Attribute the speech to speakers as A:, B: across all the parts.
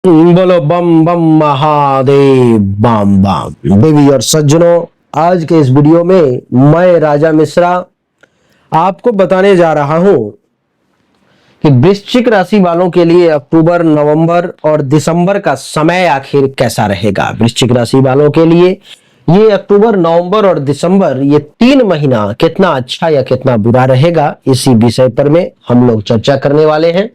A: बोलो बम बम महादेव बम बम। देवी और सज्जनों, आज के इस वीडियो में मैं राजा मिश्रा आपको बताने जा रहा हूं कि वृश्चिक राशि वालों के लिए अक्टूबर, नवंबर और दिसंबर का समय आखिर कैसा रहेगा। वृश्चिक राशि वालों के लिए ये अक्टूबर, नवंबर और दिसंबर, ये 3 महीना कितना अच्छा या कितना बुरा रहेगा, इसी विषय पर में हम लोग चर्चा करने वाले हैं।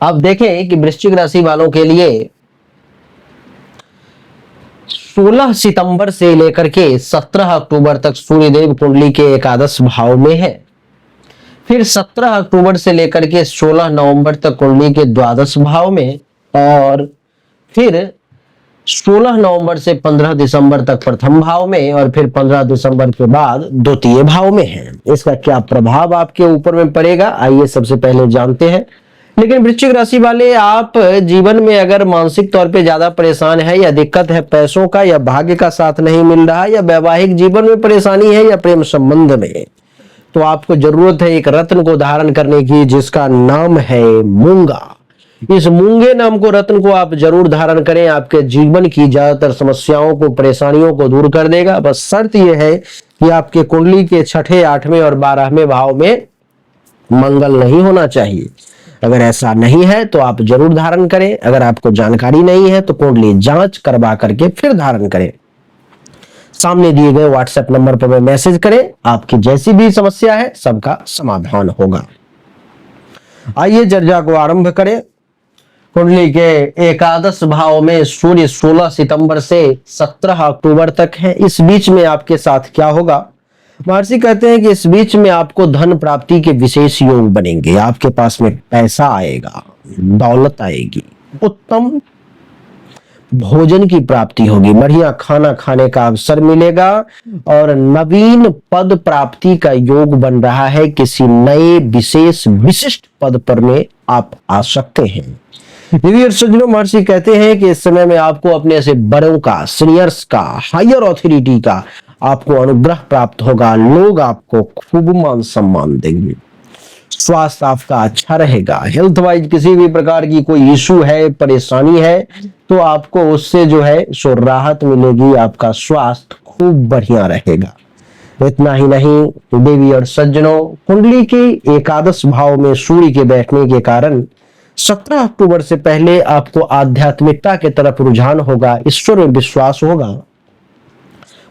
A: अब देखें कि वृश्चिक राशि वालों के लिए 16 सितंबर से लेकर के 17 अक्टूबर तक सूर्यदेव कुंडली के एकादश भाव में है। फिर 17 अक्टूबर से लेकर के 16 नवंबर तक कुंडली के द्वादश भाव में, और फिर 16 नवंबर से 15 दिसंबर तक प्रथम भाव में, और फिर 15 दिसंबर के बाद द्वितीय भाव में है। इसका क्या प्रभाव आपके ऊपर में पड़ेगा, आइए सबसे पहले जानते हैं। लेकिन वृश्चिक राशि वाले, आप जीवन में अगर मानसिक तौर पे ज्यादा परेशान है, या दिक्कत है पैसों का, या भाग्य का साथ नहीं मिल रहा, या वैवाहिक जीवन में परेशानी है, या प्रेम संबंध में, तो आपको जरूरत है एक रत्न को धारण करने की, जिसका नाम है मूंगा। इस मूंगे नाम को रत्न को आप जरूर धारण करें, आपके जीवन की ज्यादातर समस्याओं को, परेशानियों को दूर कर देगा। बस शर्त यह है कि आपके कुंडली के 6ठे, 8वें और 12वें भाव में मंगल नहीं होना चाहिए। अगर ऐसा नहीं है तो आप जरूर धारण करें। अगर आपको जानकारी नहीं है तो कुंडली जांच करवा करके फिर धारण करें। सामने दिए गए व्हाट्सएप नंबर पर मैसेज करें, आपकी जैसी भी समस्या है सबका समाधान होगा। आइए चर्चा को आरंभ करें। कुंडली के एकादश भाव में सूर्य 16 सितंबर से 17 अक्टूबर तक है। इस बीच में आपके साथ क्या होगा? महर्षि कहते हैं कि इस बीच में आपको धन प्राप्ति के विशेष योग बनेंगे। आपके पास में पैसा आएगा, दौलत आएगी, उत्तम भोजन की प्राप्ति होगी, बढ़िया खाना खाने का अवसर मिलेगा, और नवीन पद प्राप्ति का योग बन रहा है। किसी नए विशेष विशिष्ट पद पर में आप आ सकते हैं। देवी और सज्जनों, महर्षि कहते हैं कि इस समय में आपको अपने से बड़ों का, सीनियर्स का, हायर ऑथोरिटी का आपको अनुग्रह प्राप्त होगा। लोग आपको खूब मान सम्मान देंगे। स्वास्थ्य आपका अच्छा रहेगा। हेल्थ वाइज किसी भी प्रकार की कोई इशू है, परेशानी है, तो आपको उससे जो है सो राहत मिलेगी। आपका स्वास्थ्य खूब बढ़िया रहेगा। इतना ही नहीं देवी और सज्जनों, कुंडली के एकादश भाव में सूर्य के बैठने के कारण 17 अक्टूबर से पहले आपको आध्यात्मिकता के तरफ रुझान होगा, ईश्वर में विश्वास होगा।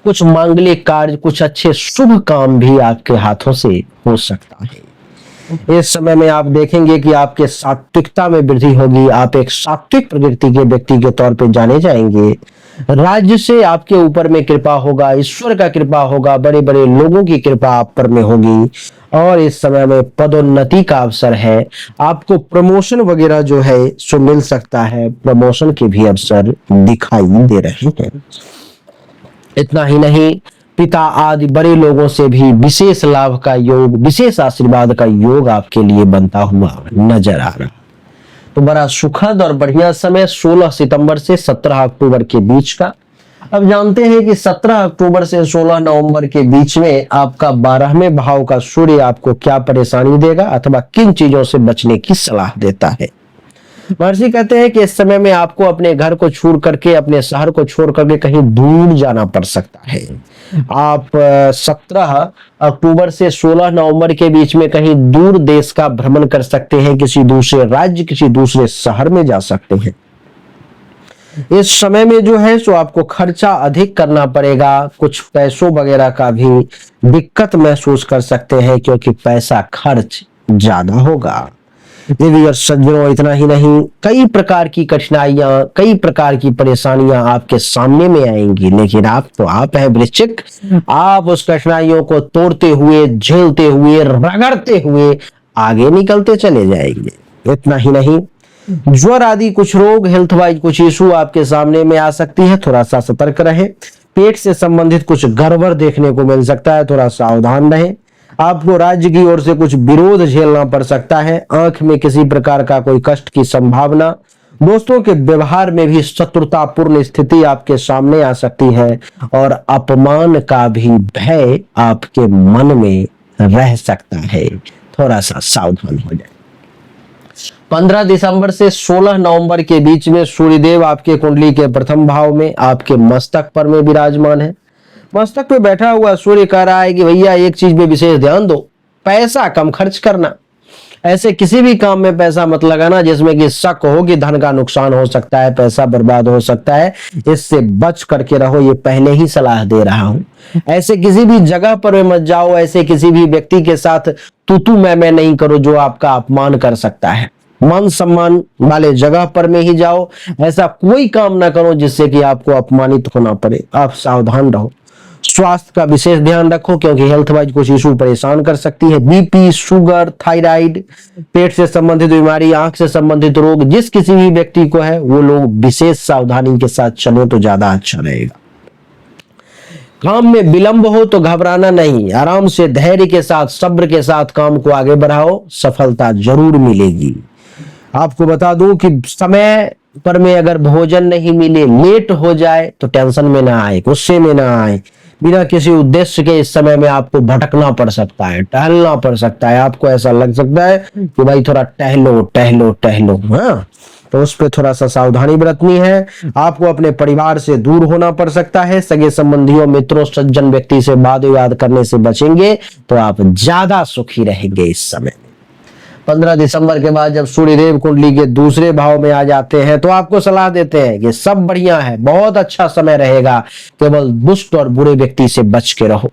A: कुछ मांगलिक कार्य, कुछ अच्छे शुभ काम भी आपके हाथों से हो सकता है। इस समय में आप देखेंगे कि आपके सात्विकता में वृद्धि होगी। आप एक सात्विक प्रकृति के व्यक्ति के तौर पे जाने जाएंगे। राज्य से आपके ऊपर में कृपा होगा, ईश्वर का कृपा होगा, बड़े बड़े लोगों की कृपा आप पर में होगी। और इस समय में पदोन्नति का अवसर है। आपको प्रमोशन वगैरह जो है सो मिल सकता है। प्रमोशन के भी अवसर दिखाई दे रहे हैं। इतना ही नहीं, पिता आदि बड़े लोगों से भी विशेष लाभ का योग, विशेष आशीर्वाद का योग आपके लिए बनता हुआ नजर आ रहा। तो बड़ा सुखद और बढ़िया समय 16 सितंबर से 17 अक्टूबर के बीच का। अब जानते हैं कि 17 अक्टूबर से 16 नवंबर के बीच में आपका 12वें भाव का सूर्य आपको क्या परेशानी देगा, अथवा किन चीजों से बचने की सलाह देता है। महर्षि कहते हैं कि इस समय में आपको अपने घर को छोड़ करके, अपने शहर को छोड़ करके कहीं दूर जाना पड़ सकता है। आप 17 अक्टूबर से 16 नवंबर के बीच में कहीं दूर देश का भ्रमण कर सकते हैं। किसी दूसरे राज्य, किसी दूसरे शहर में जा सकते हैं। इस समय में जो है सो आपको खर्चा अधिक करना पड़ेगा। कुछ पैसों वगैरह का भी दिक्कत महसूस कर सकते हैं, क्योंकि पैसा खर्च ज्यादा होगा। देवी और सज्जनों, इतना ही नहीं, कई प्रकार की कठिनाइयां, कई प्रकार की परेशानियां आपके सामने में आएंगी। लेकिन आप हैं वृश्चिक, आप उस कठिनाइयों को तोड़ते हुए, झेलते हुए, रगड़ते हुए आगे निकलते चले जाएंगे। इतना ही नहीं, ज्वर आदि कुछ रोग, हेल्थ वाइज कुछ इशू आपके सामने में आ सकती है। थोड़ा सा सतर्क रहें। पेट से संबंधित कुछ गड़बड़ देखने को मिल सकता है, थोड़ा सावधान रहें। आपको राज्य की ओर से कुछ विरोध झेलना पड़ सकता है। आंख में किसी प्रकार का कोई कष्ट की संभावना। दोस्तों के व्यवहार में भी शत्रुतापूर्ण स्थिति आपके सामने आ सकती है, और अपमान का भी भय आपके मन में रह सकता है। थोड़ा सा सावधान हो जाए। 15 दिसंबर से 16 नवंबर के बीच में सूर्यदेव आपके कुंडली के प्रथम भाव में आपके मस्तक पर में विराजमान है। मस्तक पे बैठा हुआ सूर्य कह रहा है कि भैया एक चीज पे विशेष ध्यान दो, पैसा कम खर्च करना। ऐसे किसी भी काम में पैसा मत लगाना जिसमें कि शक हो कि धन का नुकसान हो सकता है, पैसा बर्बाद हो सकता है। इससे बच करके रहो, ये पहले ही सलाह दे रहा हूं। ऐसे किसी भी जगह पर मत जाओ, ऐसे किसी भी व्यक्ति के साथ तू मैं नहीं करो जो आपका अपमान कर सकता है। मान सम्मान वाले जगह पर में ही जाओ। ऐसा कोई काम ना करो जिससे कि आपको अपमानित होना पड़े। आप सावधान रहो। स्वास्थ्य का विशेष ध्यान रखो क्योंकि हेल्थ वाइज कुछ इशू परेशान कर सकती है। बीपी, शुगर, थायराइड, पेट से संबंधित बीमारी, आंख से संबंधित रोग जिस किसी भी व्यक्ति को है वो लोग विशेष सावधानी के साथ चले तो ज्यादा अच्छा रहेगा। काम में विलंब हो तो घबराना नहीं, आराम से धैर्य के साथ सब्र के साथ काम को आगे बढ़ाओ, सफलता जरूर मिलेगी। आपको बता दूं कि समय पर में अगर भोजन नहीं मिले, लेट हो जाए तो टेंशन में ना आए, गुस्से में ना आए। बिना किसी उद्देश्य के इस समय में आपको भटकना पड़ सकता है, टहलना पड़ सकता है। आपको ऐसा लग सकता है कि भाई थोड़ा टहलो टहलो टहलो, हाँ, तो उस पर थोड़ा सा सावधानी बरतनी है। आपको अपने परिवार से दूर होना पड़ सकता है। सगे संबंधियों, मित्रों, सज्जन व्यक्ति से वाद विवाद करने से बचेंगे तो आप ज्यादा सुखी रहेंगे इस समय। 15 दिसंबर के बाद जब सूर्यदेव कुंडली के दूसरे भाव में आ जाते हैं तो आपको सलाह देते हैं कि सब बढ़िया है, बहुत अच्छा समय रहेगा, केवल दुष्ट और बुरे व्यक्ति से बच के रहो।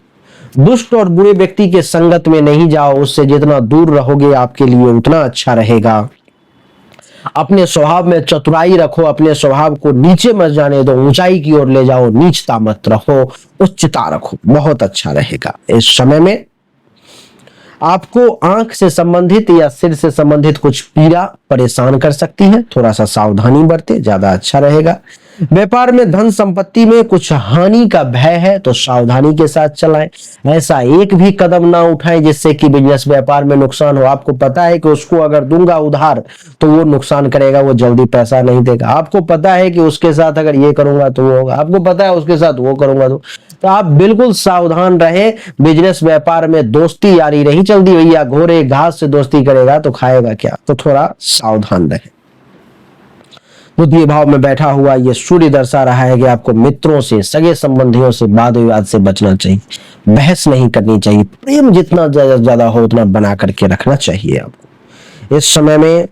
A: दुष्ट और बुरे व्यक्ति के संगत में नहीं जाओ, उससे जितना दूर रहोगे आपके लिए उतना अच्छा रहेगा। अपने स्वभाव में चतुराई रखो, अपने स्वभाव को नीचे मत जाने दो, ऊंचाई की ओर ले जाओ, नीचता मत रखो, उच्चता रखो, बहुत अच्छा रहेगा। इस समय में आपको आंख से संबंधित या सिर से संबंधित कुछ पीड़ा परेशान कर सकती है, थोड़ा सा सावधानी बरते, ज्यादा अच्छा रहेगा। व्यापार में धन संपत्ति में कुछ हानि का भय है तो सावधानी के साथ चलाएं। ऐसा एक भी कदम ना उठाएं जिससे कि बिजनेस व्यापार में नुकसान हो। आपको पता है कि उसको अगर दूंगा उधार तो वो नुकसान करेगा, वो जल्दी पैसा नहीं देगा। आपको पता है कि उसके साथ अगर ये करूंगा तो वो होगा, आपको पता है उसके साथ वो करूंगा तो आप बिल्कुल सावधान रहे। बिजनेस व्यापार में दोस्ती यारी नहीं चलती भैया, घोड़े घास से दोस्ती करेगा तो खाएगा क्या, तो थोड़ा सावधान रहे। द्वितीय भाव में बैठा हुआ ये सूर्य दर्शा रहा है कि आपको मित्रों से, सगे संबंधियों से वाद विवाद से बचना चाहिए, बहस नहीं करनी चाहिए। प्रेम जितना ज्यादा हो उतना बना करके रखना चाहिए आपको। इस समय में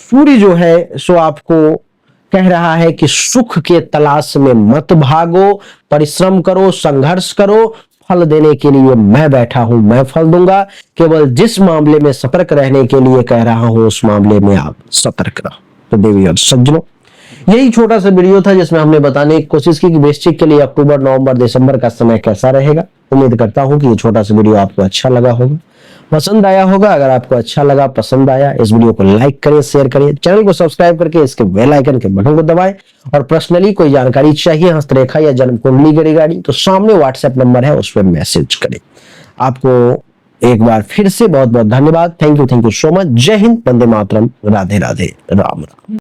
A: सूर्य जो है सो आपको कह रहा है कि सुख के तलाश में मत भागो, परिश्रम करो, संघर्ष करो, फल देने के लिए मैं बैठा हूं, मैं फल दूंगा। केवल जिस मामले में सतर्क रहने के लिए कह रहा हूं उस मामले में आप सतर्क रहो। तो देवी और सज्जनों, यही छोटा सा वीडियो था जिसमें हमने बताने की कोशिश की कि वृश्चिक के लिए अक्टूबर, नवंबर, दिसंबर का समय कैसा रहेगा। उम्मीद करता हूं कि ये छोटा सा वीडियो आपको अच्छा लगा होगा, पसंद आया होगा। अगर आपको अच्छा लगा, पसंद आया, इस वीडियो को लाइक करें, शेयर करें, चैनल को सब्सक्राइब करके इसके बेल आइकन के बटन को दबाएं। और पर्सनली कोई जानकारी चाहिए हस्तरेखा या जन्म कुंडली के रिगार्डिंग तो सामने व्हाट्सएप नंबर है, उस पर मैसेज करें। आपको एक बार फिर से बहुत बहुत धन्यवाद। Thank you so much. जय हिंद, वंदे मातरम, राधे राधे, राम राम।